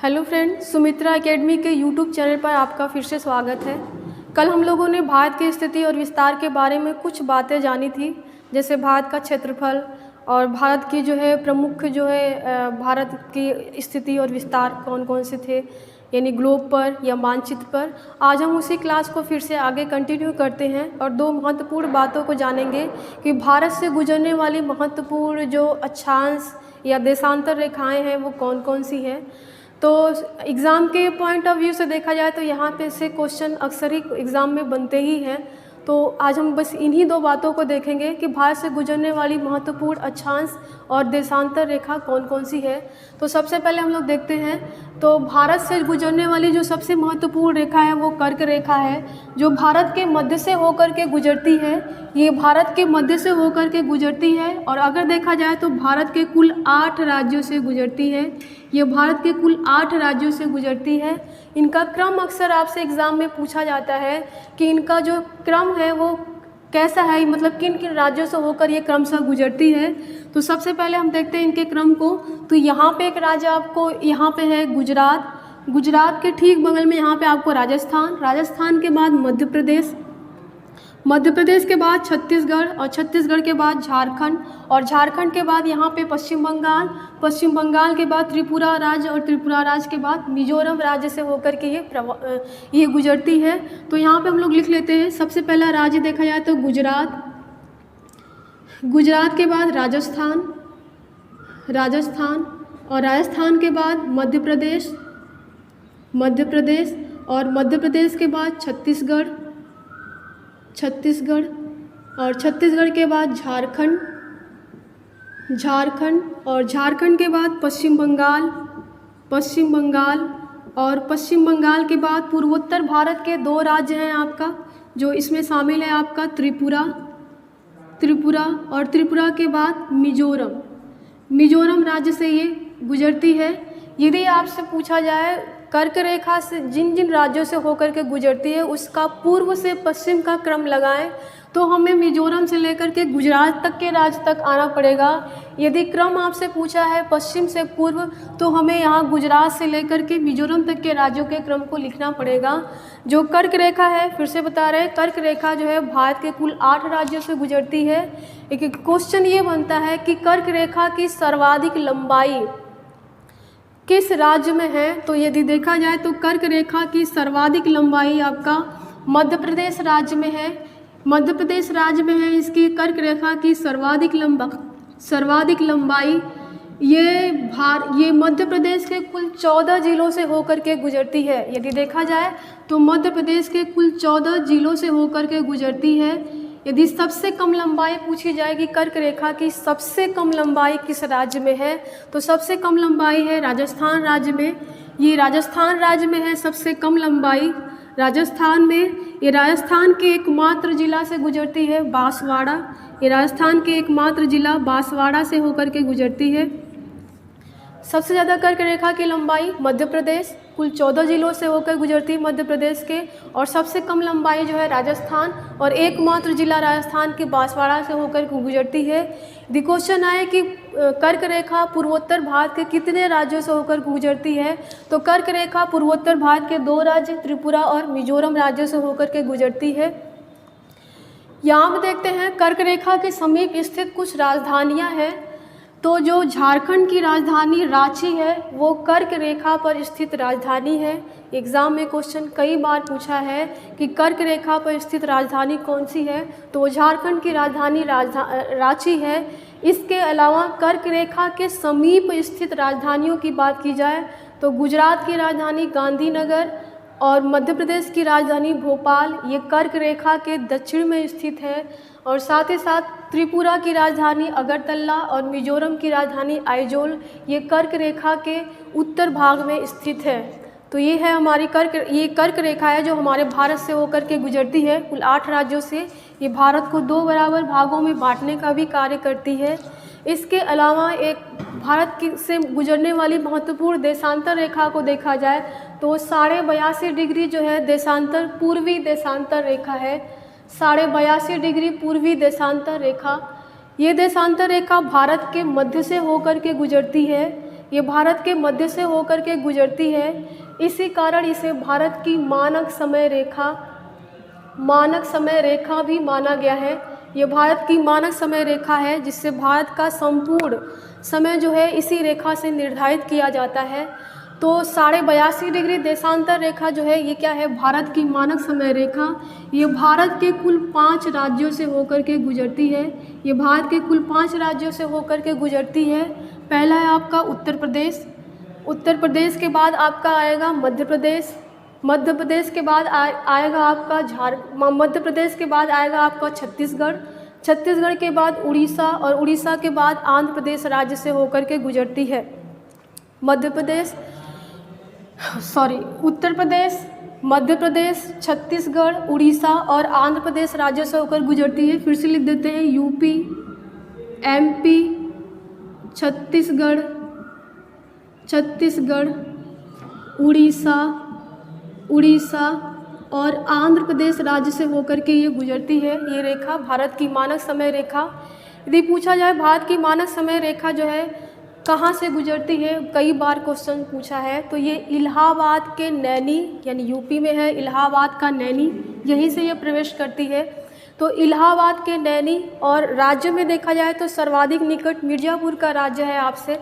Hello friend, Sumitra academy के YouTube channel पर आपका फिर से स्वागत है। कल हम लोगों ने भारत की स्थिति और विस्तार के बारे में कुछ बातें जानी थी, जैसे भारत का क्षेत्रफल और भारत की प्रमुख भारत की स्थिति और विस्तार कौन कौन से थे, यानी ग्लोब पर या मानचित्र पर। आज हम उसी क्लास को फिर से आगे कंटिन्यू करते हैं और दो महत्वपूर्ण बातों को जानेंगे कि भारत से गुजरने वाली महत्वपूर्ण जो अक्षांश या देशांतर रेखाएं हैं वो कौन कौन सी हैं। तो एग्ज़ाम के पॉइंट ऑफ व्यू से देखा जाए तो यहाँ पे से क्वेश्चन अक्सर ही एग्ज़ाम में बनते ही हैं। तो आज हम बस इन्हीं दो बातों को देखेंगे कि भारत से गुजरने वाली महत्वपूर्ण अक्षांश और देशांतर रेखा कौन कौन सी है। तो सबसे पहले हम लोग देखते हैं, तो भारत से गुजरने वाली जो सबसे महत्वपूर्ण रेखा है वो कर्क रेखा है, जो भारत के मध्य से होकर के गुजरती है। ये भारत के मध्य से होकर के गुजरती है और अगर देखा जाए तो भारत के कुल 8 राज्यों से गुजरती है। ये भारत के कुल 8 राज्यों से गुजरती है। इनका क्रम अक्सर आपसे एग्ज़ाम में पूछा जाता है कि इनका जो क्रम है वो कैसा है, मतलब किन किन राज्यों से होकर ये क्रमशः गुजरती है। तो सबसे पहले हम देखते हैं इनके क्रम को। तो यहाँ पे एक राज्य आपको यहाँ पे है गुजरात, गुजरात के ठीक बगल में यहाँ पे आपको राजस्थान, राजस्थान के बाद मध्य प्रदेश, मध्य प्रदेश के बाद छत्तीसगढ़ और छत्तीसगढ़ के बाद झारखंड और झारखंड के बाद यहाँ पे पश्चिम बंगाल, पश्चिम बंगाल के बाद त्रिपुरा राज्य और त्रिपुरा राज्य के बाद मिजोरम राज्य से होकर के ये गुजरती है। तो यहाँ पे हम लोग लिख लेते हैं, सबसे पहला राज्य देखा जाए तो गुजरात, गुजरात के बाद राजस्थान, राजस्थान और राजस्थान के बाद मध्य प्रदेश, मध्य प्रदेश और मध्य प्रदेश के बाद छत्तीसगढ़, छत्तीसगढ़ और छत्तीसगढ़ के बाद झारखंड, झारखंड और झारखंड के बाद पश्चिम बंगाल, पश्चिम बंगाल और पश्चिम बंगाल के बाद पूर्वोत्तर भारत के 2 राज्य हैं आपका, जो इसमें शामिल है आपका त्रिपुरा, त्रिपुरा और त्रिपुरा के बाद मिजोरम, मिजोरम राज्य से ये गुजरती है। यदि आपसे पूछा जाए कर्क रेखा से जिन जिन राज्यों से होकर के गुजरती है उसका पूर्व से पश्चिम का क्रम लगाएं तो हमें मिजोरम से लेकर के गुजरात तक के राज्य तक आना पड़ेगा। यदि क्रम आपसे पूछा है पश्चिम से पूर्व तो हमें यहाँ गुजरात से लेकर के मिजोरम तक के राज्यों के क्रम को लिखना पड़ेगा। जो कर्क रेखा है, फिर से बता रहे हैं, कर्क रेखा जो है भारत के कुल 8 राज्यों से गुजरती है। एक क्वेश्चन ये बनता है कि कर्क रेखा की सर्वाधिक लंबाई किस राज्य में है। तो यदि देखा जाए तो कर्क रेखा की सर्वाधिक लंबाई आपका मध्य प्रदेश राज्य में है, मध्य प्रदेश राज्य में है इसकी कर्क रेखा की सर्वाधिक लंबाई। ये मध्य प्रदेश के कुल 14 जिलों से होकर के गुजरती है। यदि देखा जाए तो मध्य प्रदेश के कुल 14 जिलों से होकर के गुजरती है। यदि सबसे कम लंबाई पूछी जाएगी कर्क रेखा की सबसे कम लंबाई किस राज्य में है, तो सबसे कम लंबाई है राजस्थान राज्य में। ये राजस्थान राज्य में है सबसे कम लंबाई, राजस्थान में। ये राजस्थान के एकमात्र जिला से गुजरती है बांसवाड़ा, ये राजस्थान के एकमात्र जिला बांसवाड़ा से होकर के गुजरती है। सबसे ज़्यादा कर्क रेखा की लंबाई मध्य प्रदेश, कुल 14 जिलों से होकर गुजरती है मध्य प्रदेश के, और सबसे कम लंबाई जो है राजस्थान और एकमात्र जिला राजस्थान के बांसवाड़ा से होकर गुजरती है। यदि क्वेश्चन आए कि कर्क रेखा पूर्वोत्तर भारत के कितने राज्यों से होकर गुजरती है, तो कर्क रेखा पूर्वोत्तर भारत के 2 राज्य त्रिपुरा और मिजोरम राज्यों से होकर के गुजरती है। यहाँ पर देखते हैं कर्क रेखा के समीप स्थित कुछ राजधानियाँ हैं। तो जो झारखंड की राजधानी रांची है वो कर्क रेखा पर स्थित राजधानी है। एग्ज़ाम में क्वेश्चन कई बार पूछा है कि कर्क रेखा पर स्थित राजधानी कौन सी है, तो झारखंड की राजधानी रांची है। इसके अलावा कर्क रेखा के समीप स्थित राजधानियों की बात की जाए तो गुजरात की राजधानी गांधीनगर और मध्य प्रदेश की राजधानी भोपाल, ये कर्क रेखा के दक्षिण में स्थित है। और साथ ही साथ त्रिपुरा की राजधानी अगरतला और मिजोरम की राजधानी आइजोल, ये कर्क रेखा के उत्तर भाग में स्थित है। तो ये है हमारी कर्क रेखा है जो हमारे भारत से होकर के गुजरती है कुल 8 राज्यों से। ये भारत को 2 बराबर भागों में बांटने का भी कार्य करती है। इसके अलावा एक भारत से गुजरने वाली महत्वपूर्ण देशांतर रेखा को देखा जाए तो 82.5 डिग्री जो है देशांतर पूर्वी देशांतर रेखा है। 82.5 डिग्री पूर्वी देशांतर रेखा, ये देशांतर रेखा भारत के मध्य से होकर के गुजरती है। ये भारत के मध्य से होकर के गुजरती है। इसी कारण इसे भारत की मानक समय रेखा भी माना गया है। ये भारत की मानक समय रेखा है, जिससे भारत का संपूर्ण समय जो है इसी रेखा से निर्धारित किया जाता है। तो 82.5 डिग्री देशांतर रेखा जो है ये क्या है, भारत की मानक समय रेखा। ये भारत के कुल 5 राज्यों से होकर के गुजरती है। ये भारत के कुल 5 राज्यों से होकर के गुजरती है। पहला है आपका उत्तर प्रदेश, उत्तर प्रदेश के बाद आपका आएगा मध्य प्रदेश, मध्य प्रदेश के बाद आएगा आपका मध्य प्रदेश के बाद आएगा आपका छत्तीसगढ़, छत्तीसगढ़ के बाद उड़ीसा, और उड़ीसा के बाद आंध्र प्रदेश राज्य से होकर के गुजरती है। उत्तर प्रदेश, मध्य प्रदेश, छत्तीसगढ़, उड़ीसा और आंध्र प्रदेश राज्यों से होकर गुजरती है। फिर से लिख देते हैं, यूपी, एमपी, छत्तीसगढ़, उड़ीसा और आंध्र प्रदेश राज्य से होकर के ये गुजरती है। ये रेखा भारत की मानक समय रेखा। यदि पूछा जाए भारत की मानक समय रेखा जो है कहाँ से गुजरती है, कई बार क्वेश्चन पूछा है, तो ये इलाहाबाद के नैनी, यानी यूपी में है इलाहाबाद का नैनी, यहीं से ये प्रवेश करती है। तो इलाहाबाद के नैनी, और राज्य में देखा जाए तो सर्वाधिक निकट मिर्ज़ापुर का राज्य है आपसे,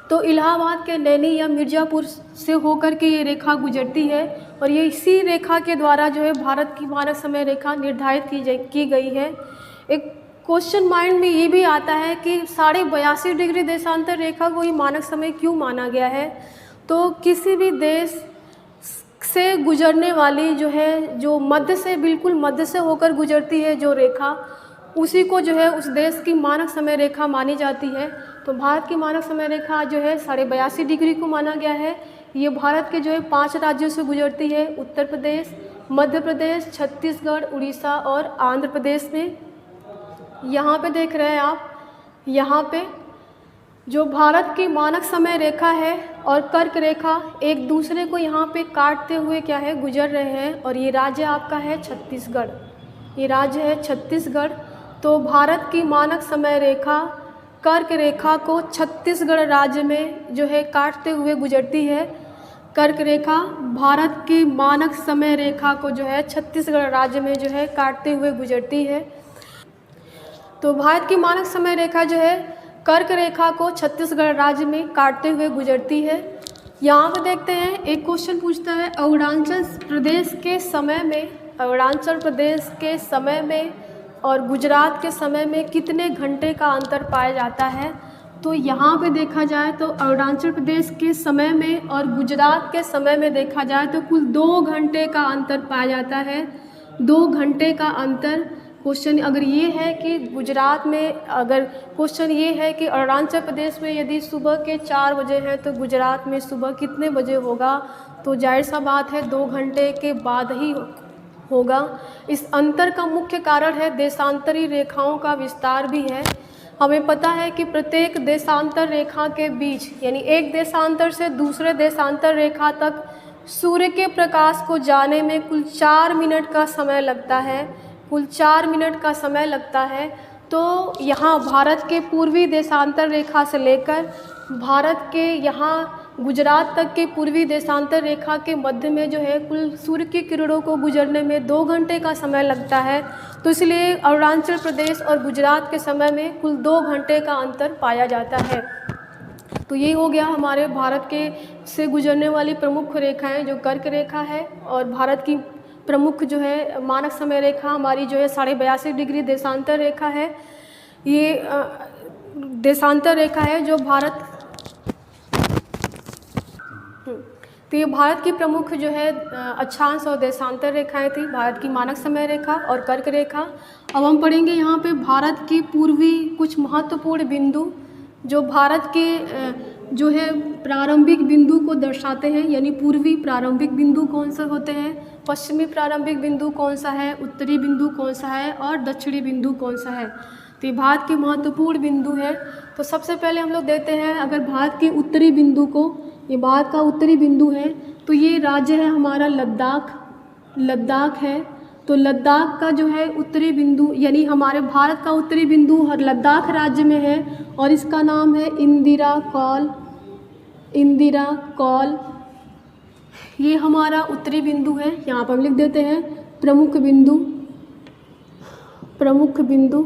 तो इलाहाबाद के नैनी या मिर्ज़ापुर से होकर के ये रेखा गुजरती है। और ये इसी रेखा के द्वारा जो है भारत की मानक समय रेखा निर्धारित की गई है। एक क्वेश्चन माइंड में ये भी आता है कि 82.5 डिग्री देशांतर रेखा को ही मानक समय क्यों माना गया है। तो किसी भी देश से गुजरने वाली जो है, जो मध्य से, बिल्कुल मध्य से होकर गुजरती है जो रेखा, उसी को जो है उस देश की मानक समय रेखा मानी जाती है। तो भारत की मानक समय रेखा जो है 82.5 डिग्री को माना गया है। ये भारत के जो है 5 राज्यों से गुजरती है, उत्तर प्रदेश, मध्य प्रदेश, छत्तीसगढ़, उड़ीसा और आंध्र प्रदेश में। यहाँ पे देख रहे हैं आप, यहाँ पे जो भारत की मानक समय रेखा है और कर्क रेखा एक दूसरे को यहाँ पे काटते हुए क्या है, गुजर रहे हैं। और ये राज्य आपका है छत्तीसगढ़, ये राज्य है छत्तीसगढ़। तो भारत की मानक समय रेखा कर्क रेखा को छत्तीसगढ़ राज्य में जो है काटते हुए गुजरती है। कर्क रेखा भारत की मानक समय रेखा को जो है छत्तीसगढ़ राज्य में जो है काटते हुए गुजरती है। तो भारत की मानक समय रेखा जो है कर्क रेखा को छत्तीसगढ़ राज्य में काटते हुए गुजरती है। यहाँ पर देखते हैं, एक क्वेश्चन पूछता है अरुणाचल प्रदेश के समय में और गुजरात के समय में कितने घंटे का अंतर पाया जाता है। तो यहाँ पे देखा जाए तो अरुणाचल प्रदेश के समय में और गुजरात के समय में देखा जाए तो कुल 2 घंटे का अंतर पाया जाता है। 2 घंटे का अंतर। क्वेश्चन अगर ये है कि गुजरात में, अगर क्वेश्चन ये है कि अरुणाचल प्रदेश में यदि सुबह के 4 बजे है तो गुजरात में सुबह कितने बजे होगा, तो जाहिर सा बात है 2 घंटे के बाद ही होगा। इस अंतर का मुख्य कारण है देशांतरी रेखाओं का विस्तार भी है। हमें पता है कि प्रत्येक देशांतर रेखा के बीच, यानी एक देशांतर से दूसरे देशांतर रेखा तक सूर्य के प्रकाश को जाने में कुल 4 मिनट का समय लगता है, कुल 4 मिनट का समय लगता है। तो यहाँ भारत के पूर्वी देशांतर रेखा से लेकर भारत के यहाँ गुजरात तक के पूर्वी देशांतर रेखा के मध्य में जो है कुल सूर्य की किरणों को गुजरने में 2 घंटे का समय लगता है। तो इसलिए अरुणाचल प्रदेश और गुजरात के समय में कुल 2 घंटे का अंतर पाया जाता है। तो ये हो गया हमारे भारत के से गुजरने वाली प्रमुख रेखाएं, जो कर्क रेखा है, और भारत की प्रमुख जो है मानक समय रेखा हमारी जो है 82.5 डिग्री देशांतर रेखा है। ये देशांतर रेखा है जो भारत, तो ये भारत की प्रमुख जो है अक्षांश और देशांतर रेखाएं थी, भारत की मानक समय रेखा और कर्क रेखा। अब हम पढ़ेंगे यहाँ पे भारत के पूर्वी कुछ महत्वपूर्ण बिंदु, जो भारत के जो है प्रारंभिक बिंदु को दर्शाते हैं, यानी पूर्वी प्रारंभिक बिंदु कौन से होते हैं, पश्चिमी प्रारंभिक बिंदु कौन सा है, उत्तरी बिंदु कौन सा है और दक्षिणी बिंदु कौन सा है। तो ये भारत के महत्वपूर्ण बिंदु है। तो सबसे पहले हम लोग देखते हैं, अगर भारत के उत्तरी बिंदु को, ये भारत का उत्तरी बिंदु है, तो ये राज्य है हमारा लद्दाख है। तो लद्दाख का जो है उत्तरी बिंदु, यानी हमारे भारत का उत्तरी बिंदु लद्दाख राज्य में है और इसका नाम है इंदिरा कॉल इंदिरा कॉल। ये हमारा उत्तरी बिंदु है, यहाँ पर हम लिख देते हैं प्रमुख बिंदु, प्रमुख बिंदु।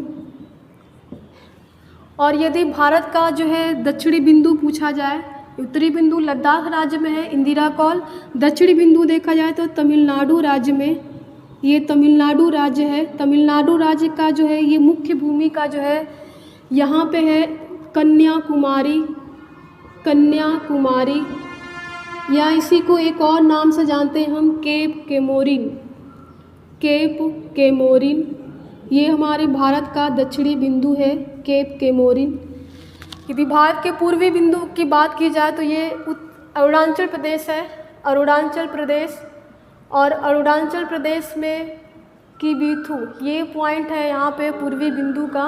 और यदि भारत का जो है दक्षिणी बिंदु पूछा जाए, उत्तरी बिंदु लद्दाख राज्य में है इंदिरा कॉल, दक्षिणी बिंदु देखा जाए तो तमिलनाडु राज्य में, ये तमिलनाडु राज्य है। तमिलनाडु राज्य का जो है ये मुख्य भूमिका जो है यहाँ पे है कन्याकुमारी, कन्याकुमारी, या इसी को एक और नाम से जानते हैं हम केप केमोरिन, केप केमोरिन। ये हमारे भारत का दक्षिणी बिंदु है केप केमोरिन। यदि भारत के पूर्वी बिंदु की बात की जाए तो ये अरुणाचल प्रदेश है, अरुणाचल प्रदेश। और अरुणाचल प्रदेश में किबिथु ये पॉइंट है यहाँ पे पूर्वी बिंदु का,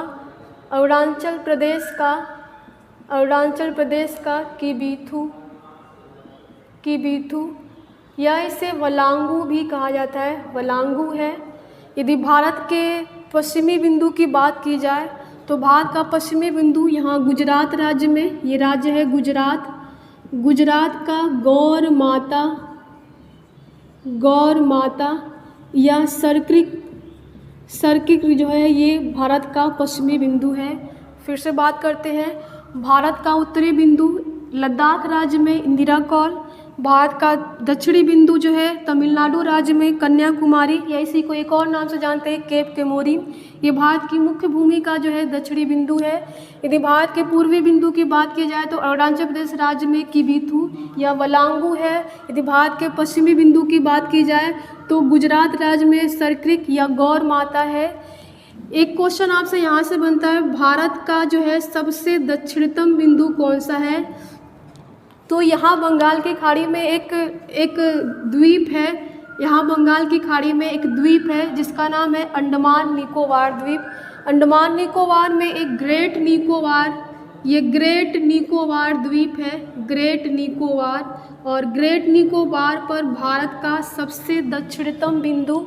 अरुणाचल प्रदेश का, अरुणाचल प्रदेश का किबिथु, किबिथु, या इसे वलांगू भी कहा जाता है, वलांगू है। यदि भारत के पश्चिमी बिंदु की बात की जाए तो भारत का पश्चिमी बिंदु यहाँ गुजरात राज्य में, ये राज्य है गुजरात, गुजरात का गौर माता, गौर माता या सर्किक, सर्किक जो है ये भारत का पश्चिमी बिंदु है। फिर से बात करते हैं, भारत का उत्तरी बिंदु लद्दाख राज्य में इंदिरा कॉल, भारत का दक्षिणी बिंदु जो है तमिलनाडु राज्य में कन्याकुमारी, या इसी को एक और नाम से जानते हैं केप केमोरिन। ये भारत की मुख्य भूमिका जो है दक्षिणी बिंदु है। यदि भारत के पूर्वी बिंदु की बात की जाए तो अरुणाचल प्रदेश राज्य में किबिथु या वलांगू है। यदि भारत के पश्चिमी बिंदु की बात की जाए तो गुजरात राज्य में सर्किक या गौर माता है। एक क्वेश्चन आपसे यहाँ से बनता है, भारत का जो है सबसे दक्षिणतम बिंदु कौन सा है? तो यहाँ बंगाल की खाड़ी में एक द्वीप है, यहाँ बंगाल की खाड़ी में एक द्वीप है जिसका नाम है अंडमान निकोबार द्वीप। अंडमान निकोबार में एक ग्रेट निकोबार, ये ग्रेट निकोबार द्वीप है, ग्रेट निकोबार। और ग्रेट निकोबार पर भारत का सबसे दक्षिणतम बिंदु,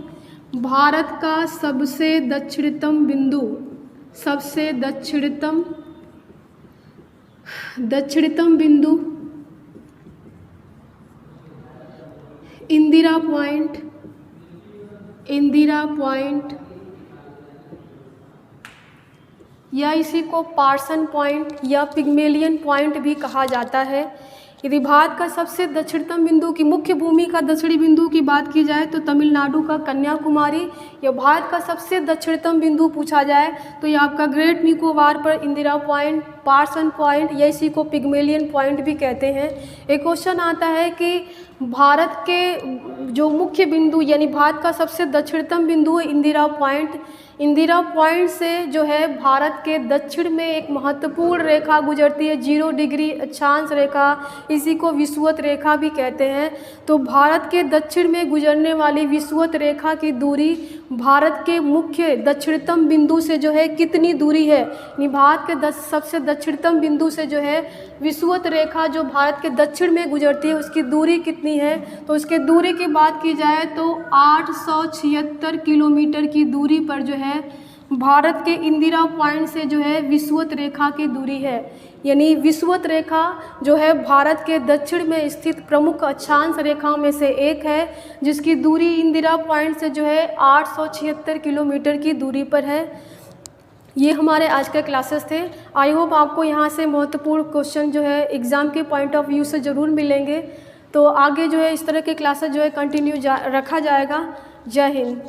भारत का सबसे दक्षिणतम बिंदु, सबसे दक्षिणतम बिंदु इंदिरा पॉइंट, इंदिरा पॉइंट, या इसी को पार्सन पॉइंट या पिग्मेलियन पॉइंट भी कहा जाता है। यदि भारत का सबसे दक्षिणतम बिंदु की मुख्य भूमि का दक्षिणी बिंदु की बात की जाए तो तमिलनाडु का कन्याकुमारी, या भारत का सबसे दक्षिणतम बिंदु पूछा जाए तो ये आपका ग्रेट निकोबार पर इंदिरा पॉइंट, पार्सन पॉइंट, या इसी को पिग्मेलियन पॉइंट भी कहते हैं। एक क्वेश्चन आता है कि भारत के जो मुख्य बिंदु यानी भारत का सबसे दक्षिणतम बिंदु है इंदिरा पॉइंट, इंदिरा पॉइंट से जो है भारत के दक्षिण में एक महत्वपूर्ण रेखा गुजरती है, 0 डिग्री अक्षांश रेखा, इसी को विषुवत रेखा भी कहते हैं। तो भारत के दक्षिण में गुजरने वाली विषुवत रेखा की दूरी भारत के मुख्य दक्षिणतम बिंदु से जो है कितनी दूरी है, भारत के सबसे दक्षिणतम बिंदु से जो है विषुवत रेखा जो भारत के दक्षिण में गुजरती है उसकी दूरी कितनी है? तो उसके दूरी की बात की जाए तो 876 किलोमीटर की दूरी पर जो है भारत के इंदिरा पॉइंट से जो है विषुवत रेखा की दूरी है। यानी विषुवत रेखा जो है भारत के दक्षिण में स्थित प्रमुख अक्षांश रेखाओं में से एक है, जिसकी दूरी इंदिरा पॉइंट से जो है 876 किलोमीटर की दूरी पर है। ये हमारे आज के क्लासेस थे। आई होप आपको यहाँ से महत्वपूर्ण क्वेश्चन जो है एग्ज़ाम के पॉइंट ऑफ व्यू से ज़रूर मिलेंगे। तो आगे जो है इस तरह के क्लासेस जो है कंटिन्यू रखा जाएगा। जय हिंद।